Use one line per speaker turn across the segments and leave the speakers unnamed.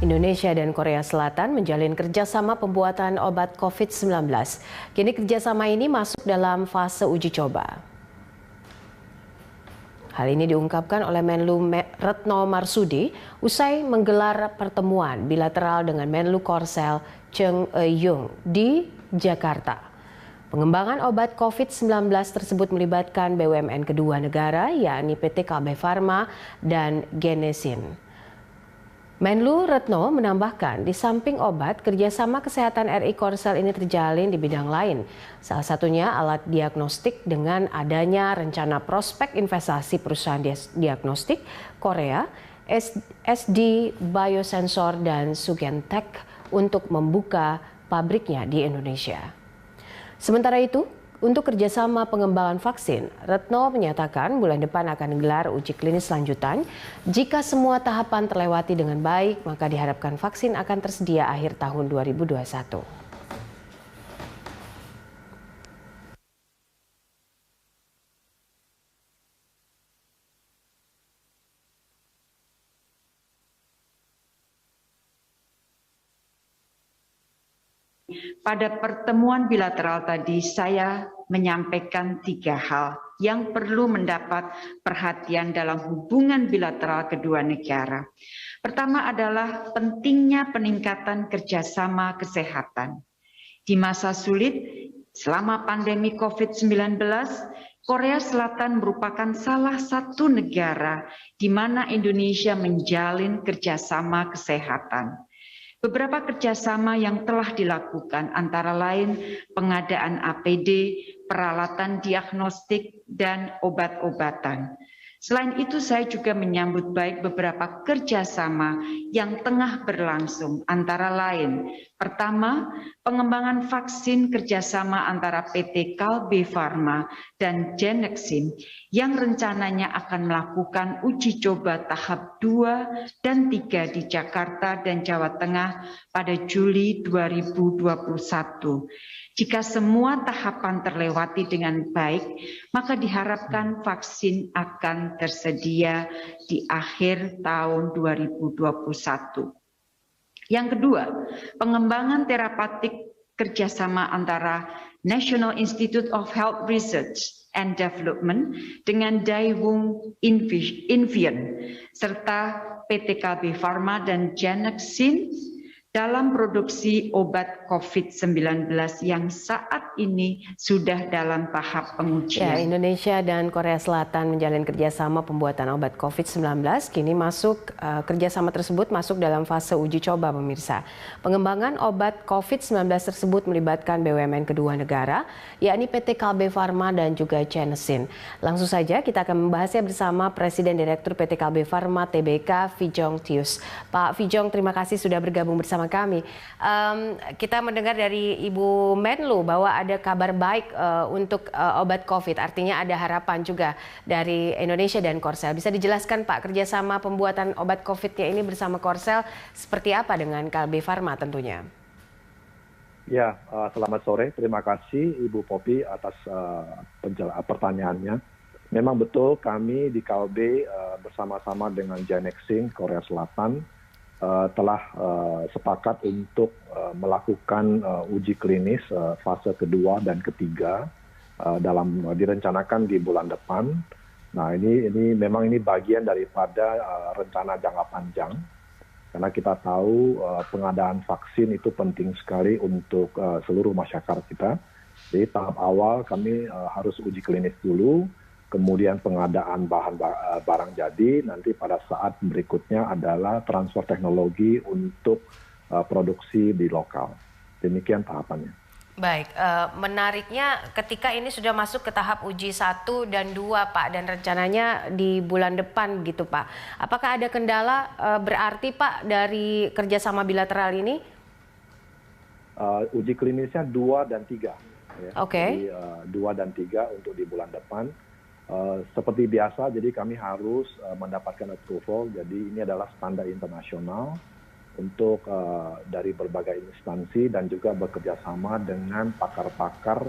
Indonesia dan Korea Selatan menjalin kerjasama pembuatan obat COVID-19. Kini kerjasama ini masuk dalam fase uji coba. Hal ini diungkapkan oleh Menlu Retno Marsudi usai menggelar pertemuan bilateral dengan Menlu Korsel Chung Eui-yong di Jakarta. Pengembangan obat COVID-19 tersebut melibatkan BUMN kedua negara, yakni PT KB Pharma dan Genesin. Menlu Retno menambahkan, di samping obat, kerjasama kesehatan RI Korsel ini terjalin di bidang lain. Salah satunya alat diagnostik dengan adanya rencana prospek investasi perusahaan diagnostik Korea, SD Biosensor dan Sugentech untuk membuka pabriknya di Indonesia. Sementara itu, untuk kerjasama pengembangan vaksin, Retno menyatakan bulan depan akan gelar uji klinis lanjutan. Jika semua tahapan terlewati dengan baik, maka diharapkan vaksin akan tersedia akhir tahun 2021.
Pada pertemuan bilateral tadi saya menyampaikan 3 hal yang perlu mendapat perhatian dalam hubungan bilateral kedua negara. Pertama adalah pentingnya peningkatan kerjasama kesehatan. Di masa sulit selama pandemi COVID-19, Korea Selatan merupakan salah satu negara di mana Indonesia menjalin kerjasama kesehatan. Beberapa kerjasama yang telah dilakukan antara lain pengadaan APD, peralatan diagnostik, dan obat-obatan. Selain itu, saya juga menyambut baik beberapa kerjasama yang tengah berlangsung, antara lain, pertama, pengembangan vaksin kerjasama antara PT Kalbe Pharma dan Genexin yang rencananya akan melakukan uji coba tahap 2 dan 3 di Jakarta dan Jawa Tengah pada Juli 2021. Jika semua tahapan terlewati dengan baik, maka diharapkan vaksin akan tersedia di akhir tahun 2021. Yang kedua, pengembangan terapeutik kerjasama antara National Institute of Health Research and Development dengan Daewoo Invion serta PT KB Pharma dan Genexin dalam produksi obat COVID-19 yang saat ini sudah dalam tahap pengujian.
Ya, Indonesia dan Korea Selatan menjalin kerjasama pembuatan obat COVID-19. Kini kerjasama tersebut masuk dalam fase uji coba, pemirsa. Pengembangan obat COVID-19 tersebut melibatkan BUMN kedua negara, yakni PT KB Pharma dan juga Genesin. Langsung saja kita akan membahasnya bersama Presiden Direktur PT KB Pharma Tbk, Fijong Tius. Pak Fijong, terima kasih sudah bergabung bersama kami. Kita mendengar dari Ibu Menlu bahwa ada kabar baik untuk obat COVID, artinya ada harapan juga dari Indonesia dan Korsel. Bisa dijelaskan Pak, kerjasama pembuatan obat COVID-nya ini bersama Korsel seperti apa dengan Kalbe Pharma tentunya?
Ya, selamat sore. Terima kasih Ibu Popi atas pertanyaannya. Memang betul kami di Kalbe bersama-sama dengan Genexin Korea Selatan telah sepakat untuk melakukan uji klinis fase kedua dan ketiga direncanakan di bulan depan. Nah, ini memang bagian daripada rencana jangka panjang, karena kita tahu pengadaan vaksin itu penting sekali untuk seluruh masyarakat kita. Jadi tahap awal kami harus uji klinis dulu, kemudian pengadaan barang jadi, nanti pada saat berikutnya adalah transfer teknologi untuk produksi di lokal. Demikian tahapannya.
Baik, menariknya ketika ini sudah masuk ke tahap uji 1 dan 2 Pak, dan rencananya di bulan depan gitu Pak. Apakah ada kendala berarti Pak dari kerjasama bilateral ini?
Uji klinisnya 2 dan 3. Ya.
Oke.
Jadi 2 dan 3 untuk di bulan depan. Seperti biasa, jadi kami harus mendapatkan approval. Jadi ini adalah standar internasional untuk dari berbagai instansi dan juga bekerja sama dengan pakar-pakar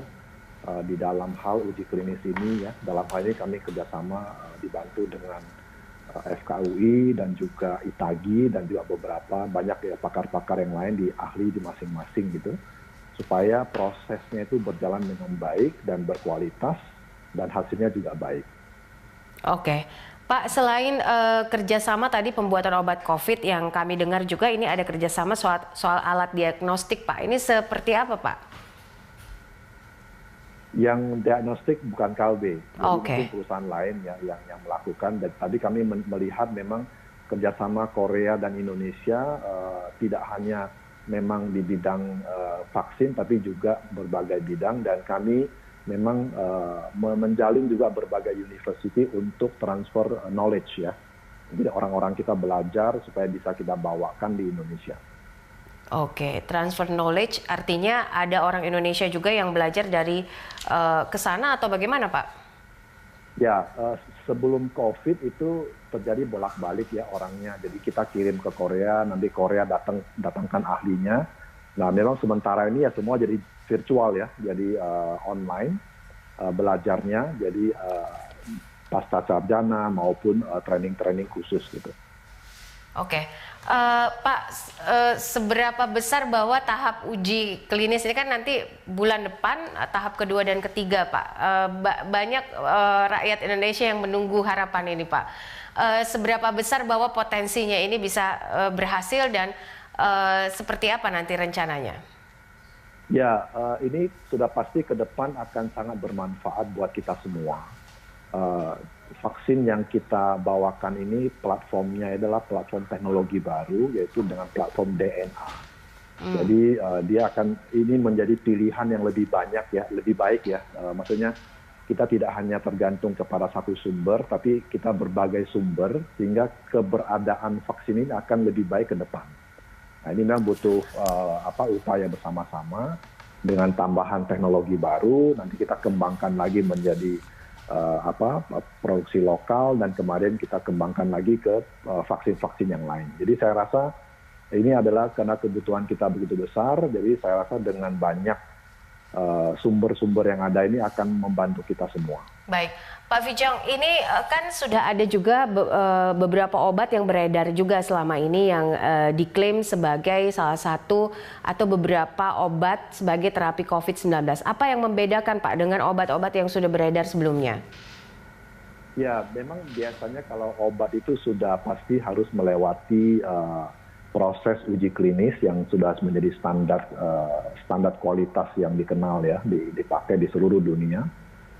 di dalam hal uji klinis ini. Ya. Dalam hal ini kami kerjasama dibantu dengan FKUI dan juga ITAGI dan juga beberapa banyak ya pakar-pakar yang lain di ahli di masing-masing gitu, supaya prosesnya itu berjalan dengan baik dan berkualitas dan hasilnya juga baik.
Oke, Pak, selain kerjasama tadi pembuatan obat COVID yang kami dengar juga ini ada kerjasama soal alat diagnostik, Pak. Ini seperti apa, Pak?
Yang diagnostik bukan Kalbe, jadi mungkin
Oke.
perusahaan lain yang melakukan. Dan tadi kami melihat memang kerjasama Korea dan Indonesia tidak hanya memang di bidang vaksin, tapi juga berbagai bidang. Dan kami memang menjalin juga berbagai university untuk transfer knowledge ya. Jadi orang-orang kita belajar supaya bisa kita bawakan di Indonesia.
Oke, transfer knowledge artinya ada orang Indonesia juga yang belajar dari ke sana atau bagaimana, Pak?
Ya, sebelum COVID itu terjadi bolak-balik ya orangnya. Jadi kita kirim ke Korea, nanti Korea datangkan ahlinya. Nah, memang sementara ini ya semua jadi virtual ya, jadi online belajarnya, jadi pasca sarjana maupun training-training khusus gitu.
Oke, Pak, seberapa besar bahwa tahap uji klinis ini kan nanti bulan depan tahap kedua dan ketiga, Pak. Banyak rakyat Indonesia yang menunggu harapan ini, Pak. Seberapa besar bahwa potensinya ini bisa berhasil dan seperti apa nanti rencananya?
Ya, ini sudah pasti ke depan akan sangat bermanfaat buat kita semua. Vaksin yang kita bawakan ini platformnya adalah platform teknologi baru, yaitu dengan platform DNA. Jadi ini menjadi pilihan yang lebih banyak ya, lebih baik ya. Maksudnya kita tidak hanya tergantung kepada satu sumber, tapi kita berbagai sumber sehingga keberadaan vaksin ini akan lebih baik ke depan. Nah, ini memang butuh upaya bersama-sama dengan tambahan teknologi baru. Nanti kita kembangkan lagi menjadi produksi lokal dan kemudian kita kembangkan lagi ke vaksin-vaksin yang lain. Jadi saya rasa ini adalah karena kebutuhan kita begitu besar, jadi saya rasa dengan banyak sumber-sumber yang ada ini akan membantu kita semua.
Baik, Pak Vijong, ini kan sudah ada juga beberapa obat yang beredar juga selama ini yang diklaim sebagai salah satu atau beberapa obat sebagai terapi COVID-19. Apa yang membedakan, Pak, dengan obat-obat yang sudah beredar sebelumnya?
Ya, memang biasanya kalau obat itu sudah pasti harus melewati proses uji klinis yang sudah menjadi standar kualitas yang dikenal ya, dipakai di seluruh dunia.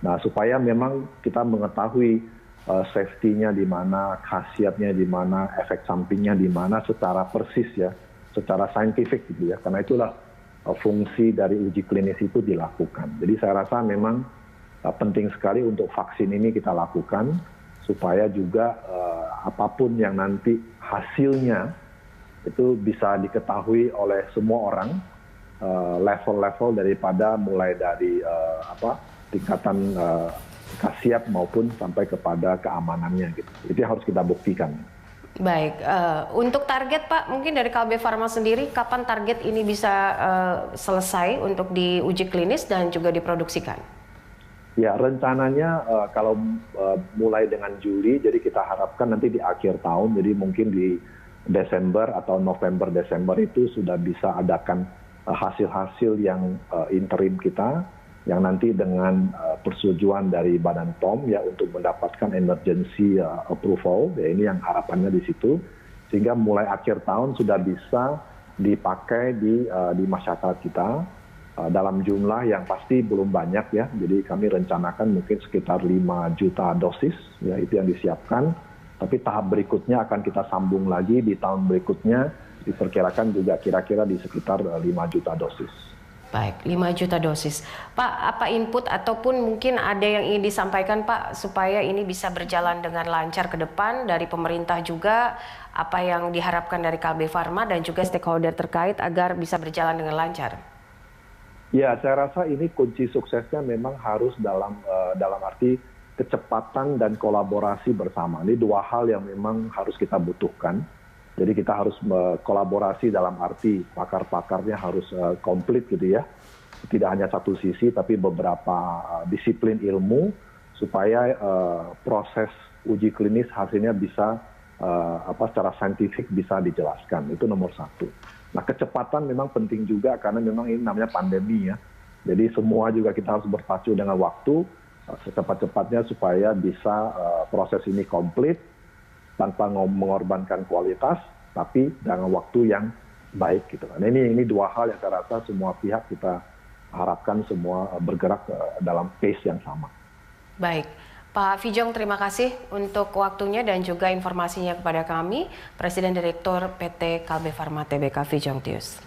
Nah, supaya memang kita mengetahui safety-nya di mana, khasiatnya di mana, efek sampingnya di mana secara persis ya, secara saintifik gitu ya. Karena itulah fungsi dari uji klinis itu dilakukan. Jadi saya rasa memang penting sekali untuk vaksin ini kita lakukan supaya juga apapun yang nanti hasilnya itu bisa diketahui oleh semua orang, level-level daripada mulai dari tingkatan khasiat maupun sampai kepada keamanannya gitu. Itu harus kita buktikan.
Baik, untuk target, Pak, mungkin dari Kalbe Farma sendiri, kapan target ini bisa selesai untuk diuji klinis dan juga diproduksikan?
Ya, rencananya kalau mulai dengan Juli, jadi kita harapkan nanti di akhir tahun, jadi mungkin di Desember atau November-Desember itu sudah bisa adakan hasil-hasil yang interim kita, yang nanti dengan persetujuan dari Badan POM ya untuk mendapatkan emergency approval, ya ini yang harapannya di situ, sehingga mulai akhir tahun sudah bisa dipakai di masyarakat kita dalam jumlah yang pasti belum banyak ya, jadi kami rencanakan mungkin sekitar 5 juta dosis, ya itu yang disiapkan, tapi tahap berikutnya akan kita sambung lagi di tahun berikutnya, diperkirakan juga kira-kira di sekitar 5 juta dosis.
Baik, 5 juta dosis. Pak, apa input ataupun mungkin ada yang ingin disampaikan, Pak, supaya ini bisa berjalan dengan lancar ke depan dari pemerintah juga, apa yang diharapkan dari Kalbe Farma dan juga stakeholder terkait agar bisa berjalan dengan lancar?
Ya, saya rasa ini kunci suksesnya memang harus dalam arti kecepatan dan kolaborasi bersama. Ini dua hal yang memang harus kita butuhkan. Jadi kita harus kolaborasi dalam arti pakar-pakarnya harus komplit gitu ya. Tidak hanya satu sisi tapi beberapa disiplin ilmu supaya proses uji klinis hasilnya bisa secara saintifik bisa dijelaskan. Itu nomor satu. Nah, kecepatan memang penting juga karena memang ini namanya pandemi ya. Jadi semua juga kita harus berpacu dengan waktu secepat-cepatnya supaya bisa proses ini komplit tanpa mengorbankan kualitas, tapi dengan waktu yang baik gitu. Nah, ini dua hal yang saya rasa semua pihak kita harapkan semua bergerak dalam pace yang sama.
Baik, Pak Fijong, terima kasih untuk waktunya dan juga informasinya kepada kami, Presiden Direktur PT Kalbe Farma Tbk Fijong Tius.